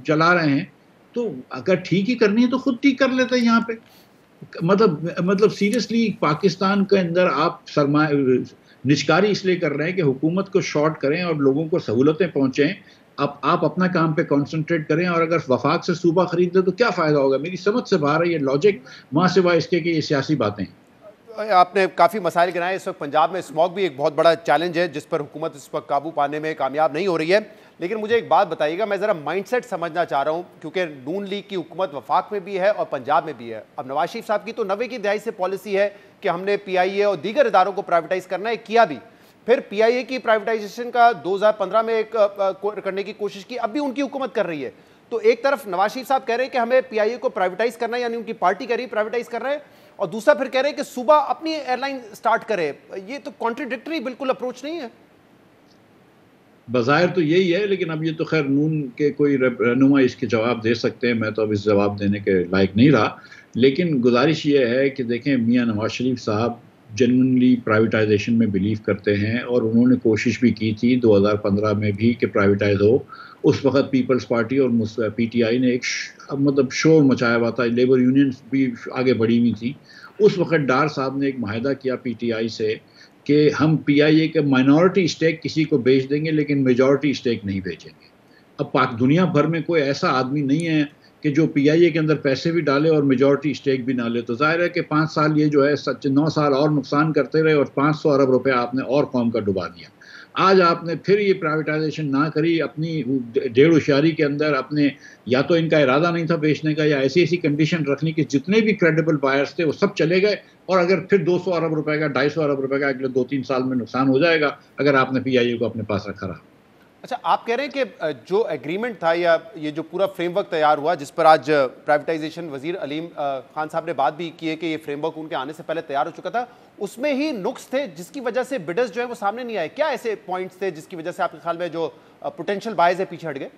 चला रहे हैं। तो अगर ठीक ही करनी है तो खुद ठीक कर लेते हैं यहाँ पे। मतलब सीरियसली पाकिस्तान के अंदर आप निचकारी इसलिए कर रहे हैं कि हुकूमत को शॉर्ट करें और लोगों को सहूलतें पहुँचें। आप अपना काम पे कंसंट्रेट करें, और अगर वफाक से सूबा खरीद ले तो क्या फ़ायदा होगा? मेरी समझ से बाहर है ये लॉजिक, वहाँ से वाह इसके कि ये सियासी बातें हैं। आपने काफ़ी मसाइल गिनाए। इस वक्त पंजाब में स्मॉग भी एक बहुत बड़ा चैलेंज है जिस पर हुकूमत इस वक्त काबू पाने में कामयाब नहीं हो रही है। लेकिन मुझे एक बात बताइएगा, मैं ज़रा माइंडसेट समझना चाह रहा हूँ, क्योंकि नून लीग की हुकूमत वफाक में भी है और पंजाब में भी है। अब नवाज शरीफ साहब की तो 90 की दहाई से पॉलिसी है कि हमने पीआईए और दीगर इदारों को प्राइवेटाइज करना है, किया भी। फिर पीआईए की प्राइवेटाइजेशन का 2015 में एक करने की कोशिश की, अब भी उनकी हुकूमत कर रही है। तो एक तरफ नवाज शरीफ साहब कह रहे हैं कि हमें पीआईए को प्राइवेटाइज करना है, यानी उनकी पार्टी कह रही है प्राइवेटाइज कर रहे हैं, और दूसरा फिर कह रहे हैं कि सूबा अपनी एयरलाइन स्टार्ट करे। ये तो कॉन्ट्रडिक्टरी बिल्कुल अप्रोच नहीं है? बज़ाहिर तो यही है, लेकिन अब ये तो खैर नून के कोई रहनुमा इसके जवाब दे सकते हैं, मैं तो अब इस जवाब देने के लायक नहीं रहा। लेकिन गुजारिश ये है कि देखें, मियां नवाज शरीफ साहब जेन्युइनली प्राइवेटाइजेशन में बिलीव करते हैं और उन्होंने कोशिश भी की थी 2015 में भी कि प्राइवेटाइज हो। उस वक्त पीपल्स पार्टी और पीटीआई ने एक मतलब शोर मचाया हुआ था, लेबर यूनियंस भी आगे बढ़ी हुई थी। उस वक्त डार साहब ने एक माहिदा किया पीटीआई से कि हम पीआईए के माइनॉरिटी स्टेक किसी को बेच देंगे लेकिन मेजॉरिटी स्टेक नहीं बेचेंगे। अब पाक दुनिया भर में कोई ऐसा आदमी नहीं है कि जो पीआईए के अंदर पैसे भी डाले और मेजॉरिटी स्टेक भी ना ले। तो जाहिर है कि 5 साल ये जो है 9 साल और नुकसान करते रहे और 500 अरब रुपए आपने और कौम का डुबा दिया। आज आपने फिर ये प्राइवेटाइजेशन ना करी, अपनी 1.5 होशियारी के अंदर अपने, या तो इनका इरादा नहीं था बेचने का, या ऐसी ऐसी कंडीशन रखनी कि जितने भी क्रेडिबल बायर्स थे वो सब चले गए, और अगर फिर 200 अरब रुपए का 250 अरब रुपए का अगले 2-3 साल में नुकसान हो जाएगा अगर आपने पीआईए को अपने पास रखा रहा। अच्छा, आप कह रहे हैं कि जो एग्रीमेंट था या ये जो पूरा फ्रेमवर्क तैयार हुआ जिस पर आज प्राइवेटाइजेशन वजीर अलीम खान साहब ने बात भी की है कि ये फ्रेमवर्क उनके आने से पहले तैयार हो चुका था, उसमें ही नुक्स थे जिसकी वजह से बिडर्स जो है वो सामने नहीं आए। क्या ऐसे पॉइंट्स थे जिसकी वजह से आपके ख्याल में जो पोटेंशियल बायर्स है पीछे हट गए?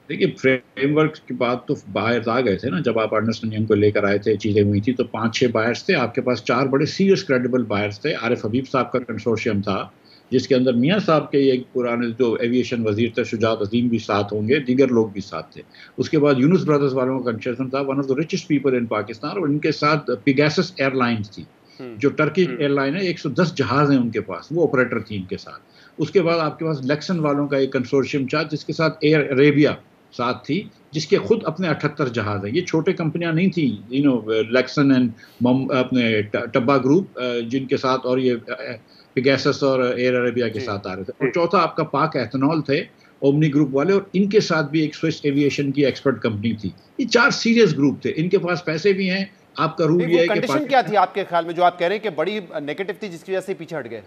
देखिए, फ्रेमवर्क के बाद तो बायर्स आ गए थे ना, जब आप अर्नेस्ट एंड यंग को लेकर आए थे, चीज़ें हुई थी, तो 5-6 बायर्स थे आपके पास। 4 बड़े सीरियस क्रेडिबल बायर्स थे। आरिफ हबीब साहब का कंसोर्शियम था, जिसके अंदर मियाँ साहब के एक पुराने जो एविएशन वजीर थे शुजात अजीम भी साथ होंगे, दीगर लोग भी साथ थे। उसके बाद यूनुस ब्रदर्स वालों का कंस्ट्रक्शन था, one of the richest people in Pakistan, और इनके साथ पिगासस एयरलाइंस थी जो टर्की एयरलाइन है, 110 जहाज हैं उनके पास, वो ऑपरेटर थी इनके साथ। उसके बाद आपके पास लेक्सन वालों का एक कंसोर्शियम था जिसके साथ एयर अरेबिया साथ थी, जिसके खुद अपने 78 जहाज हैं। ये छोटे कंपनियां नहीं थी, लेक्सन एंड अपने टब्बा ग्रुप जिनके साथ, और ये पिगासस और एयर अरेबिया के साथ आ रहे थे। और चौथा आपका पाक एथनॉल थे, ओमनी ग्रुप वाले, और इनके साथ भी एक स्विस एविएशन की एक्सपर्ट कंपनी थी। ये 4 सीरियस ग्रुप थे, इनके पास पैसे भी हैं। आपका रूल ये है कि कंडीशन क्या थी आपके ख्याल में जो आप कह रहे हैं कि बड़ी नेगेटिव थी जिसकी वजह से पीछे हट गए?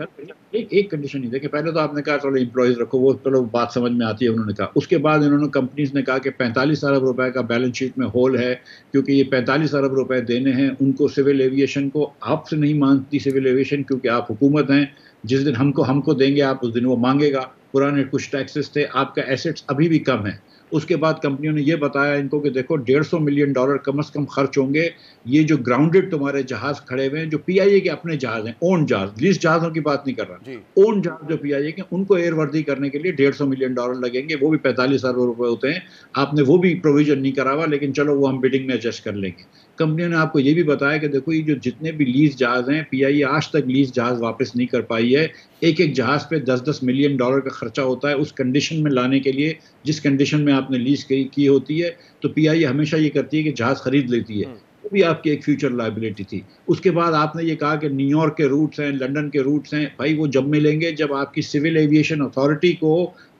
एक कंडीशन ही देखिए, पहले तो आपने कहा चलो एम्प्लॉइज रखो, वो चलो बात समझ में आती है, उन्होंने कहा। उसके बाद इन्होंने कंपनीज ने कहा कि 45 अरब रुपए का बैलेंस शीट में होल है, क्योंकि ये 45 अरब रुपए देने हैं उनको सिविल एविएशन को। आपसे नहीं मांगती सिविल एविएशन क्योंकि आप हुकूमत हैं, जिस दिन हमको देंगे आप उस दिन वो मांगेगा। पुराने कुछ टैक्सेस थे, आपका एसेट्स अभी भी कम है। उसके बाद कंपनियों ने ये बताया इनको कि देखो $150 मिलियन कम से कम खर्च होंगे, ये जो ग्राउंडेड तुम्हारे जहाज खड़े हुए हैं, जो पीआईए के अपने जहाज हैं, ओन जहाज, लीज जहाजों की बात नहीं कर रहा, ओन जहाज जो पीआईए के, उनको एयरवर्दी करने के लिए $150 मिलियन लगेंगे, वो भी 45 अरब रुपए होते हैं। आपने वो भी प्रोविजन नहीं करा हुआ, लेकिन चलो वो हम बिडिंग में एडजस्ट कर लेंगे। कंपनियों ने आपको ये भी बताया कि देखो ये जो जितने भी लीज जहाज हैं, पीआईए आज तक लीज जहाज वापस नहीं कर पाई है। एक जहाज पे $10-10 मिलियन का खर्चा होता है उस कंडीशन में लाने के लिए जिस कंडीशन में आपने लीज की होती है। तो पीआईए हमेशा ये करती है कि जहाज खरीद लेती है, वो भी आपकी एक फ्यूचर लायबिलिटी थी। उसके बाद आपने ये कहा कि न्यूयॉर्क के रूट्स हैं, लंदन के रूट्स हैं। भाई वो जब मिलेंगे जब आपकी सिविल एविएशन अथॉरिटी को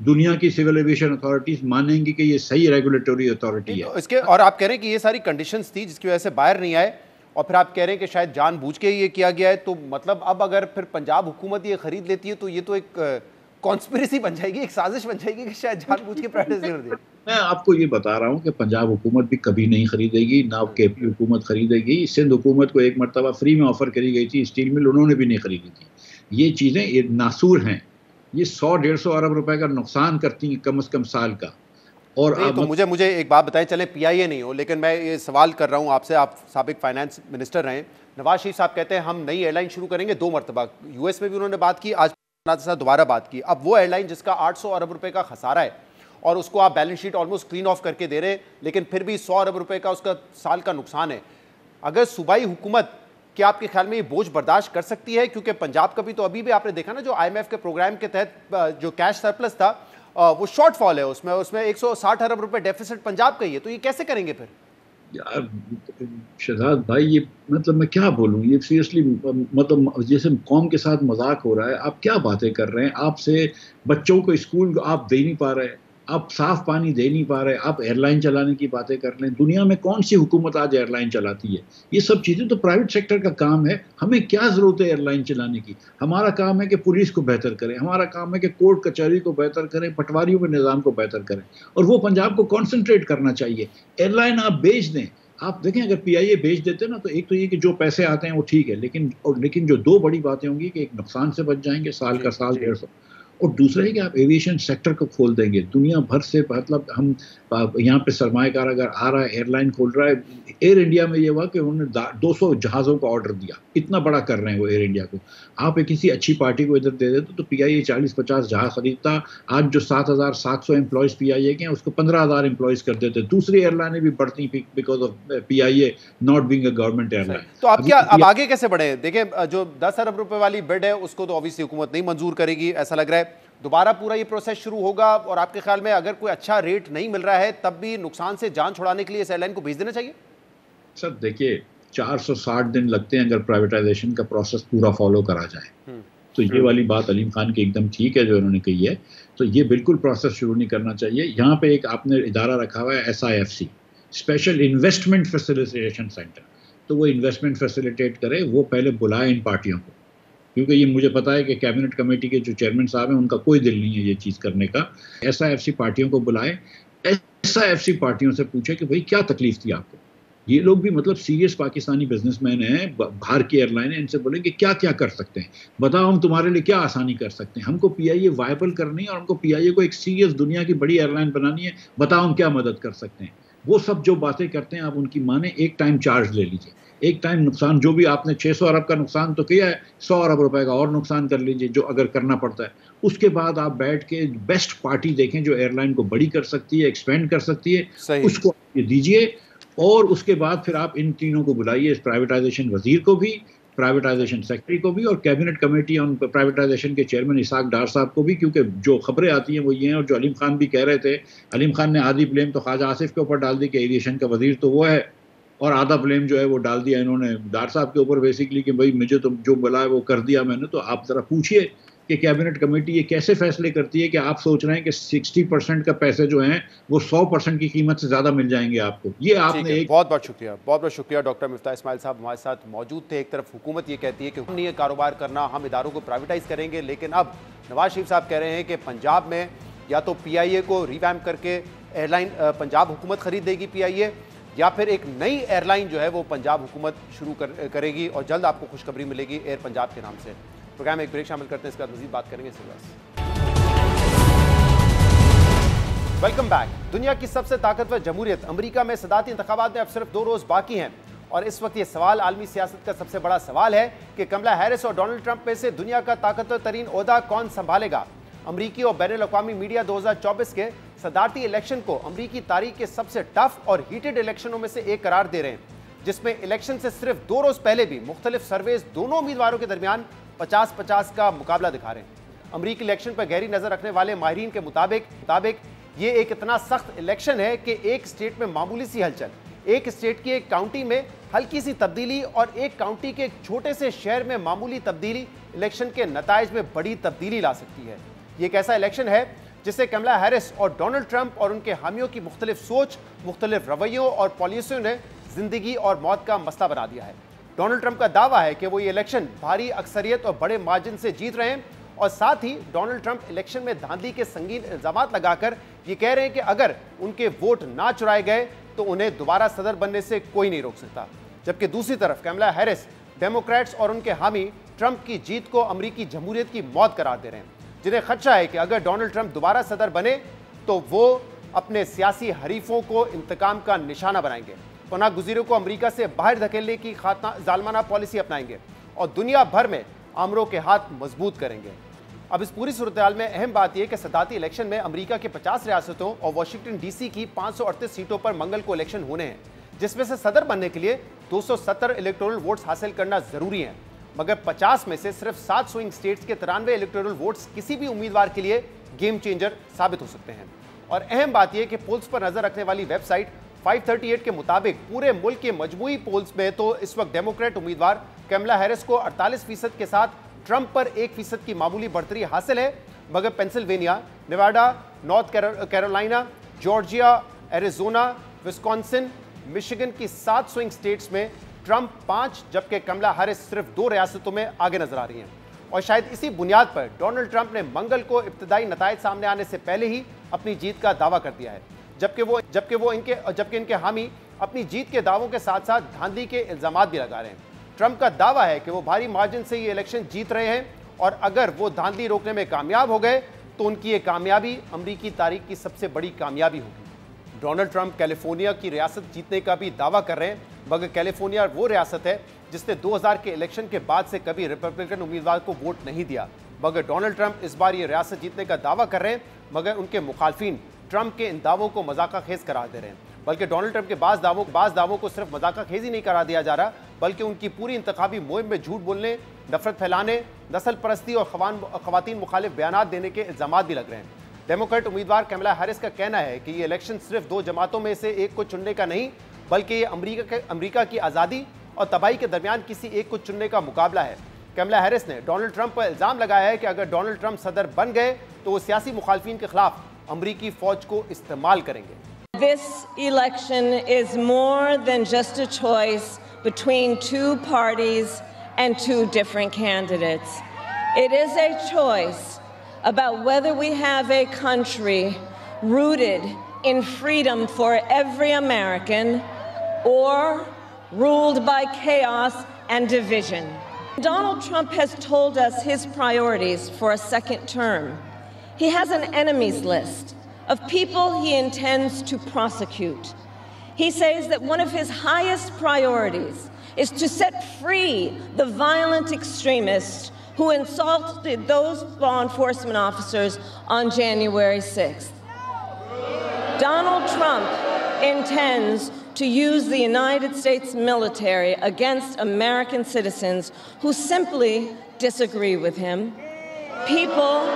दुनिया की सिविल एविएशन अथॉरिटीज मानेंगी कि ये सही रेगुलेटरी अथॉरिटी है। तो इसके और आप कह रहे हैं कि ये सारी कंडीशंस थी जिसकी वजह से बाहर नहीं आए, और फिर आप कह रहे हैं कि शायद जानबूझ के ये किया गया है। तो मतलब अब अगर फिर पंजाब हुकूमत ये खरीद लेती है तो ये तो एक कॉन्स्पिरेसी बन जाएगी, एक साजिश बन जाएगी कि शायद जानबूझ के प्राइवेटाइज कर दिया। मैं आपको ये बता रहा हूँ कि पंजाब हुकूमत भी कभी नहीं खरीदेगी, ना केपी हुकूमत खरीदेगी। सिंध हुकूमत को एक मरतबा फ्री में ऑफर करी गई थी स्टील मिल, उन्होंने भी नहीं खरीदी थी। ये चीज़ें ये नासूर हैं, ये 100-150 अरब रुपए का नुकसान करती हैं कम से कम साल का। और तो मुझे एक बात बताएं, चले पीआईए नहीं हो, लेकिन मैं ये सवाल कर रहा हूँ आपसे, आप साबिक फाइनेंस मिनिस्टर रहे। नवाज शरीफ साहब कहते हैं हम नई एयरलाइन शुरू करेंगे 2 मरतबा, यूएस में भी उन्होंने बात की, आज साथ दोबारा बात की। अब वो एयरलाइन जिसका 800 अरब रुपए का खसारा है और उसको आप balance sheet almost clean of करके दे रहे, लेकिन फिर भी 100 अरब रुपए का उसका साल का नुकसान है। अगर सूबाई हुकूमत क्या आपके ख्याल में ये बोझ बर्दाश्त कर सकती है? क्योंकि पंजाब का भी तो अभी भी आपने देखा ना, जो IMF के प्रोग्राम के तहत जो कैश सरप्लस था वो शॉर्टफॉल है, उसमें 160 अरब रुपए डेफिसिट पंजाब का ही है। तो ये कैसे करेंगे फिर? यार शहजाद भाई, ये मतलब मैं क्या बोलूँ, ये सीरियसली मतलब जैसे कौम के साथ मजाक हो रहा है। आप क्या बातें कर रहे हैं? आपसे बच्चों को स्कूल आप दे नहीं पा रहे, आप साफ पानी दे नहीं पा रहे, आप एयरलाइन चलाने की बातें कर लें। दुनिया में कौन सी हुकूमत आज एयरलाइन चलाती है? ये सब चीज़ें तो प्राइवेट सेक्टर का काम है। हमें क्या ज़रूरत है एयरलाइन चलाने की? हमारा काम है कि पुलिस को बेहतर करें, हमारा काम है कि कोर्ट कचहरी को बेहतर करें, पटवारियों के निज़ाम को बेहतर करें, और वो पंजाब को कॉन्सेंट्रेट करना चाहिए। एयरलाइन आप बेच दें, आप देखें अगर पीआईए बेच देते ना, तो एक तो ये कि जो पैसे आते हैं वो ठीक है, लेकिन जो 2 बड़ी बातें होंगी कि एक नुकसान से बच जाएंगे साल का साल 150, और दूसरा है कि आप एविएशन सेक्टर को खोल देंगे दुनिया भर से। मतलब हम यहाँ पे सरमाएकार अगर आ रहा है, एयरलाइन खोल रहा है। एयर इंडिया में ये हुआ कि उन्होंने 200 जहाज़ों का ऑर्डर दिया, इतना बड़ा कर रहे हैं वो एयर इंडिया को। आप एक किसी अच्छी पार्टी को इधर दे देते तो पीआईए 40-50 जहाज़ खरीदता। आज जो 7,700 एम्प्लॉयज़ पीआईए के हैं उसको 15,000 एम्प्लॉयज़ कर देते। दूसरी एयरलाइनें भी बढ़ती because of PIA not being a government airline. तो अब आगे कैसे बढ़े? देखिए, जो 10 अरब रुपए वाली बिड है उसको तो ऑब्वियसली हुकूमत नहीं मंजूर करेगी, ऐसा लग रहा है। दोबारा पूरा ये प्रोसेस शुरू होगा, और आपके ख्याल में अगर कोई अच्छा रेट नहीं मिल रहा है तब भी नुकसान से जान छुड़ाने के लिए इस एयरलाइन को भेज देना चाहिए? सर देखिए, 460 दिन लगते हैं अगर प्राइवेटाइजेशन का प्रोसेस पूरा फॉलो करा जाए। तो ये वाली बात अलीम खान की एकदम ठीक है जो उन्होंने कही है। तो ये बिल्कुल प्रोसेस शुरू नहीं करना चाहिए। यहाँ पे एक आपने इदारा रखा हुआ है SIFC, special investment facilitation centre. तो वो इन्वेस्टमेंट फैसिलिटेट करे, वो पहले बुलाए इन पार्टियों को, क्योंकि ये मुझे पता है कि कैबिनेट कमेटी के जो चेयरमैन साहब हैं उनका कोई दिल नहीं है ये चीज़ करने का। SIFC पार्टियों को बुलाए, SIFC पार्टियों से पूछे कि भाई क्या तकलीफ थी आपको। ये लोग भी मतलब सीरियस पाकिस्तानी बिजनेसमैन हैं, बाहर की एयरलाइन है, इनसे बोलेंगे क्या क्या कर सकते हैं, बताओ हम तुम्हारे लिए क्या आसानी कर सकते हैं। हमको पीआईए वायबल करनी है और हमको पीआईए को एक सीरियस दुनिया की बड़ी एयरलाइन बनानी है, बताओ हम क्या मदद कर सकते हैं। वो सब जो बातें करते हैं आप उनकी माने, एक टाइम चार्ज ले लीजिए। एक टाइम नुकसान जो भी आपने 600 अरब का नुकसान तो किया है, 100 अरब रुपए का और नुकसान कर लीजिए जो अगर करना पड़ता है। उसके बाद आप बैठ के बेस्ट पार्टी देखें जो एयरलाइन को बड़ी कर सकती है, एक्सपेंड कर सकती है, उसको ये दीजिए। और उसके बाद फिर आप इन तीनों को बुलाइए, प्राइवेटाइजेशन वजीर को भी, प्राइवेटाइजेशन सेक्रेटरी को भी और कैबिनेट कमेटी ऑन प्राइवेटाइजेशन के चेयरमैन इसाक डार साहब को भी, क्योंकि जो खबरें आती हैं वो ये हैं। और जो अलीम खान भी कह रहे थे, अलीम खान ने आधी ब्लेम तो ख्वाजा आसिफ के ऊपर डाल दी कि एविएशन का वजीर तो वो है, और आधा ब्लेम जो है वो डाल दिया इन्होंने डार साहब के ऊपर बेसिकली कि भाई मुझे तो जो बोला है वो कर दिया मैंने। तो आप ज़रा पूछिए कि कैबिनेट कमेटी ये कैसे फैसले करती है कि आप सोच रहे हैं कि 60% का पैसे जो हैं वो 100% की कीमत से ज़्यादा मिल जाएंगे आपको। ये आपने एक बहुत बहुत शुक्रिया डॉक्टर मिफ्ताह इस्माइल साहब हमारे साथ मौजूद थे। एक तरफ हुकूमत ये कहती है कि हम नहीं कारोबार करना, हम इदारों को प्राइवेटाइज करेंगे, लेकिन अब नवाज शरीफ साहब कह रहे हैं कि पंजाब में या तो PIA को रिवैम्प करके एयरलाइन पंजाब हुकूमत खरीद देगी PIA, या फिर एक नई एयरलाइन जो है वो पंजाब हुकूमत शुरू करेगी और जल्द आपको खुशखबरी मिलेगी एयर पंजाब के नाम से। प्रोग्राम में एक ब्रेक शामिल करते हैं, इसके बाद मजीद बात करेंगे। Welcome back. दुनिया की सबसे ताकतवर जमहूरियत अमेरिका में सदाती इंतखाबात में अब सिर्फ 2 रोज बाकी हैं और इस वक्त ये सवाल आलमी सियासत का सबसे बड़ा सवाल है कि कमला हैरिस और डोनाल्ड ट्रंप में से दुनिया का ताकतवर तरीन ओहदा कौन संभालेगा। अमरीकी और बैनुल अक़वामी मीडिया 2024 के सदारती इलेक्शन को अमरीकी तारीख के सबसे टफ और हीटेड इलेक्शनों में से एक करार दे रहे हैं, जिसमें इलेक्शन से सिर्फ 2 रोज पहले भी मुख्तलिफ सर्वेज दोनों उम्मीदवारों के दरमियान 50-50 का मुकाबला दिखा रहे हैं। अमरीकी इलेक्शन पर गहरी नजर रखने वाले माहिरीन के मुताबिक ये एक इतना सख्त इलेक्शन है कि एक स्टेट में मामूली सी हलचल, एक स्टेट की एक काउंटी में हल्की सी तब्दीली और एक काउंटी के एक छोटे से शहर में मामूली तब्दीली इलेक्शन के नताइज में बड़ी तब्दीली ला सकती है। ये एक ऐसा इलेक्शन है जिसे कमला हैरिस और डोनाल्ड ट्रंप और उनके हामियों की मुख्तलिफ सोच, मुख्तलिफ रवैयों और पॉलिसियों ने जिंदगी और मौत का मसला बना दिया है। डोनाल्ड ट्रंप का दावा है कि वो ये इलेक्शन भारी अक्सरियत और बड़े मार्जिन से जीत रहे हैं और साथ ही डोनाल्ड ट्रंप इलेक्शन में धांधली के संगीन इल्जामात लगाकर ये कह रहे हैं कि अगर उनके वोट ना चुराए गए तो उन्हें दोबारा सदर बनने से कोई नहीं रोक सकता। जबकि दूसरी तरफ कमला हैरिस डेमोक्रेट्स और उनके हामी ट्रंप की जीत को अमरीकी जमहूरियत की मौत करार दे रहे हैं, जिन्हें खदशा है कि अगर डोनाल्ड ट्रंप दोबारा सदर बने तो वो अपने सियासी हरीफों को इंतकाम का निशाना बनाएंगे, पनाह गुज़ीरों को अमेरिका से बाहर धकेलने की जालमाना पॉलिसी अपनाएंगे और दुनिया भर में आमरों के हाथ मजबूत करेंगे। अब इस पूरी सूरत में अहम बात यह कि सदाती इलेक्शन में अमेरिका के 50 रियासतों और वाशिंगटन DC की 538 सीटों पर मंगल को इलेक्शन होने हैं, जिसमें से सदर बनने के लिए 270 इलेक्टोरल वोट्स हासिल करना जरूरी है। मगर 50 में से सिर्फ 7 स्विंग स्टेट्स के 93 इलेक्टोरल वोट्स किसी भी उम्मीदवार के लिए गेम चेंजर साबित हो सकते हैं। और अहम बात यह कि पोल्स पर नजर रखने वाली वेबसाइट 538 के मुताबिक पूरे मुल्क के मजमूई पोल्स में तो इस वक्त डेमोक्रेट उम्मीदवार कमला हैरिस को 48% के साथ ट्रंप पर 1% की मामूली बढ़तरी हासिल है। मगर Pennsylvania, Nevada, north Carolina, Georgia, Arizona, Wisconsin, Michigan की 7 स्विंग स्टेट्स में ट्रंप 5 जबकि कमला हैरिस सिर्फ 2 रियासतों में आगे नजर आ रही हैं। और शायद इसी बुनियाद पर डोनाल्ड ट्रंप ने मंगल को इब्तदाई नताइज सामने आने से पहले ही अपनी जीत का दावा कर दिया है, जबकि इनके हामी अपनी जीत के दावों के साथ साथ धांधली के इल्जामात भी लगा रहे हैं। ट्रंप का दावा है कि वो भारी मार्जिन से ये इलेक्शन जीत रहे हैं और अगर वो धांधली रोकने में कामयाब हो गए तो उनकी ये कामयाबी अमरीकी तारीख की सबसे बड़ी कामयाबी होगी। डोनाल्ड ट्रंप कैलिफोर्निया की रियासत जीतने का भी दावा कर रहे हैं, मगर कैलिफोर्निया वो रियासत है जिसने 2000 के इलेक्शन के बाद से कभी रिपब्लिकन उम्मीदवार को वोट नहीं दिया। मगर डोनाल्ड ट्रंप इस बार ये रियासत जीतने का दावा कर रहे हैं, मगर उनके मुखालफिन ट्रंप के इन दावों को मजाका खेज करार दे रहे हैं। बल्कि डोनाल्ड ट्रंप के बाज़ दावों को सिर्फ मजाका खेज ही नहीं करार दिया जा रहा, बल्कि उनकी पूरी इंतखाबी मुहिम में झूठ बोलने, नफरत फैलाने, नस्ल परस्ती और खवातीन मुखालिफ बयानात देने के इल्जामात भी लग रहे हैं। डेमोक्रेट उम्मीदवार कमला हैरिस का कहना है कि ये इलेक्शन सिर्फ 2 जमातों में से एक को चुनने का नहीं, बल्कि ये अमरीका की आज़ादी और तबाही के दरमियान किसी एक को चुनने का मुकाबला है। कमला हैरिस ने डोनाल्ड ट्रंप पर इल्ज़ाम लगाया है कि अगर डोनाल्ड ट्रंप सदर बन गए तो वो सियासी मुखालफिन के खिलाफ अमरीकी फौज को इस्तेमाल करेंगे। This election is more than just a choice between 2 parties and 2 different candidates. It is a choice about whether we have a country rooted in freedom for every American or ruled by chaos and division. Donald Trump has told us his priorities for a second term. He has an enemies list of people he intends to prosecute. He says that one of his highest priorities is to set free the violent extremists who insulted those law enforcement officers on January 6th. Donald Trump intends to use the United States military against American citizens who simply disagree with him. People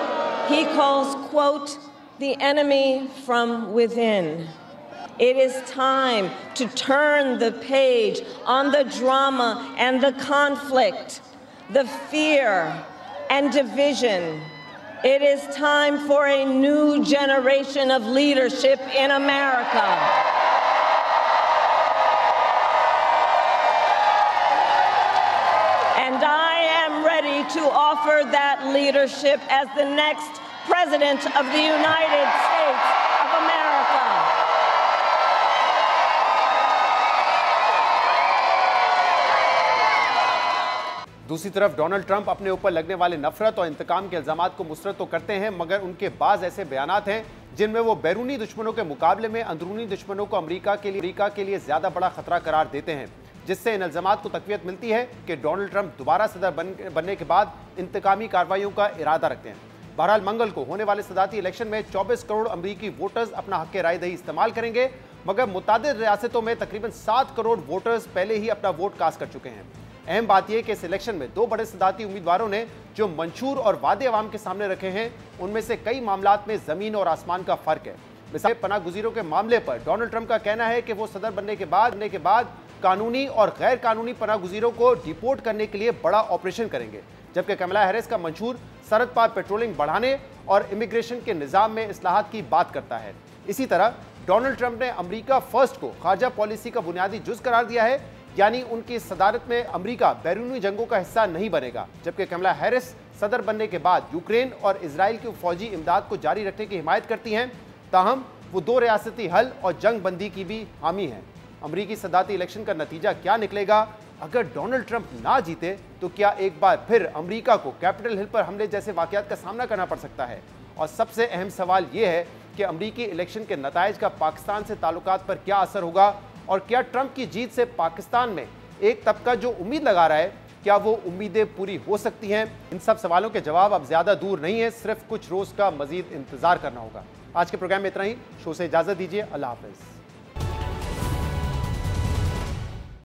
he calls, quote, the enemy from within. It is time to turn the page on the drama and the conflict, the fear and division. It is time for a new generation of leadership in America. And I am ready to offer that leadership as the next President of the United States of America. दूसरी तरफ Donald Trump अपने ऊपर लगने वाले नफरत और इंतकाम के इल्जामात को मुस्तरद तो करते हैं, मगर उनके बाज ऐसे बयानात हैं जिनमें वो बैरूनी दुश्मनों के मुकाबले में अंदरूनी दुश्मनों को अमेरिका के लिए ज्यादा बड़ा खतरा करार देते हैं, जिससे इन इल्जामात को तकवीत मिलती है कि डोनाल्ड ट्रंप दोबारा सदर बनने के बाद इंतकामी कार्रवाइयों का इरादा रखते हैं। बहरहाल मंगल को होने वाले सदाती इलेक्शन में 24 करोड़ अमरीकी वोटर्स अपना हक राय दही इस्तेमाल करेंगे, मगर मुतादिद रियासतों में तकरीबन 7 करोड़ वोटर्स पहले ही अपना वोट कास्ट कर चुके हैं। अहम बात यह कि इस इलेक्शन में 2 बड़े सदाती उम्मीदवारों ने जो मंशूर और वादे अवाम के सामने रखे हैं, उनमें से कई मामलात में जमीन और आसमान का फर्क है। मिसाल पनाह गुज़ीरों के मामले पर डोनाल्ड ट्रंप का कहना है कि वो सदर बनने के बाद कानूनी और गैर कानूनी पनाह गुज़ीरों को डिपोर्ट करने के लिए बड़ा ऑपरेशन करेंगे, जबकि कमला हैरिस का मंशूर सरहद पार पेट्रोलिंग बढ़ाने और इमिग्रेशन के निज़ाम में इस्लाहात की बात करता है। इसी तरह डोनाल्ड ट्रंप ने अमेरिका फर्स्ट को खारजा पॉलिसी का बुनियादी जुज़ करार दिया है, यानी उनकी सदारत में अमेरिका बैरूनी जंगों का हिस्सा नहीं बनेगा, जबकि कमला हैरिस सदर बनने के बाद यूक्रेन और इजराइल की फौजी इमदाद को जारी रखने की हिमायत करती हैं। ताहम वो 2 रियासती हल और जंग बंदी की भी हामी हैं। अमरीकी सदाती इलेक्शन का नतीजा क्या निकलेगा? अगर डोनाल्ड ट्रंप ना जीते तो क्या एक बार फिर अमेरिका को कैपिटल हिल पर हमले जैसे वाकयात का सामना करना पड़ सकता है? और सबसे अहम सवाल यह है कि अमरीकी इलेक्शन के नताइज का पाकिस्तान से ताल्लुकात पर क्या असर होगा, और क्या ट्रंप की जीत से पाकिस्तान में एक तबका जो उम्मीद लगा रहा है, क्या वो उम्मीदें पूरी हो सकती हैं? इन सब सवालों के जवाब अब ज्यादा दूर नहीं है, सिर्फ कुछ रोज का मजीद इंतजार करना होगा। आज के प्रोग्राम में इतना ही। शो से इजाजत दीजिए। अल्लाह हाफिज।